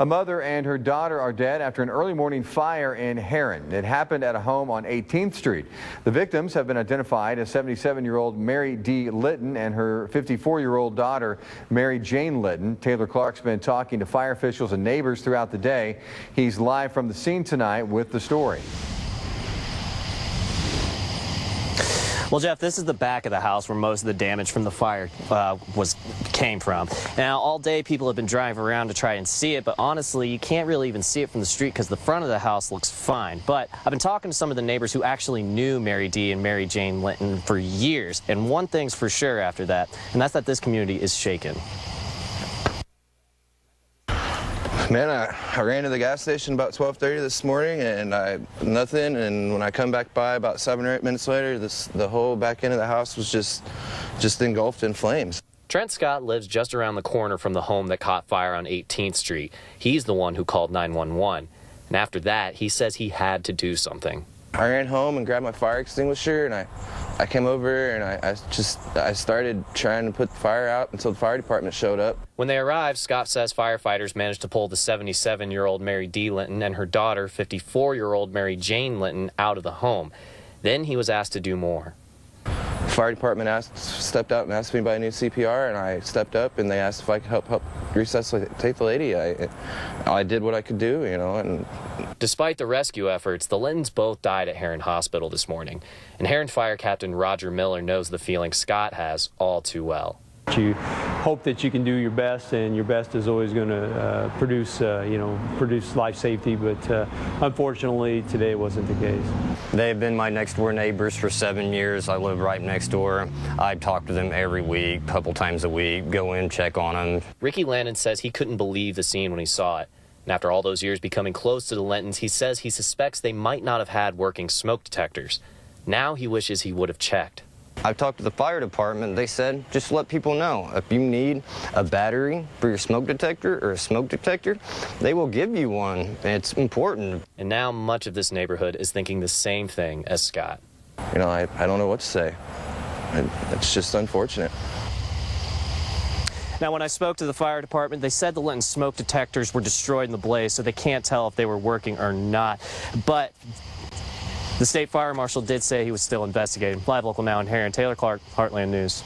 A mother and her daughter are dead after an early morning fire in Herrin. It happened at a home on 18th Street. The victims have been identified as 77-year-old Mary D. Litton and her 54-year-old daughter, Mary Jane Litton. Taylor Clark's been talking to fire officials and neighbors throughout the day. He's live from the scene tonight with the story. Well, Jeff, this is the back of the house where most of the damage from the fire came from. Now, all day people have been driving around to try and see it, but honestly, you can't really even see it from the street because the front of the house looks fine. But I've been talking to some of the neighbors who actually knew Mary D. and Mary Jane Litton for years, and one thing's for sure after that, and that's that this community is shaken. Man, I ran to the gas station about 12:30 this morning and nothing, and when I come back by about 7 or 8 minutes later, the whole back end of the house was just engulfed in flames. Trent Scott lives just around the corner from the home that caught fire on 18th Street. He's the one who called 911, and after that, he says he had to do something. I ran home and grabbed my fire extinguisher, and I came over and I started trying to put the fire out until the fire department showed up. When they arrived, Scott says firefighters managed to pull the 77-year-old Mary D. Litton and her daughter, 54-year-old Mary Jane Litton, out of the home. Then he was asked to do more. The fire department stepped out and asked me if I knew CPR, and I stepped up and they asked if I could help resuscitate the lady. I did what I could do, you know. And despite the rescue efforts, the Littons both died at Herrin Hospital this morning. And Herrin Fire Captain Roger Miller knows the feeling Scott has all too well. You hope that you can do your best, and your best is always going to produce life safety, but unfortunately today wasn't the case. They've been my next door neighbors for 7 years. I live right next door. I talk to them every week, a couple times a week, go in, check on them. Ricky Landon says he couldn't believe the scene when he saw it. And after all those years becoming close to the Littons, he says he suspects they might not have had working smoke detectors. Now he wishes he would have checked. I've talked to the fire department. They said, just let people know. If you need a battery for your smoke detector or a smoke detector, they will give you one. It's important. And now much of this neighborhood is thinking the same thing as Scott. You know, I don't know what to say. It's just unfortunate. Now, when I spoke to the fire department, they said the Litton smoke detectors were destroyed in the blaze, so they can't tell if they were working or not. But the state fire marshal did say he was still investigating. Live local now in Herrin. Taylor Clark, Heartland News.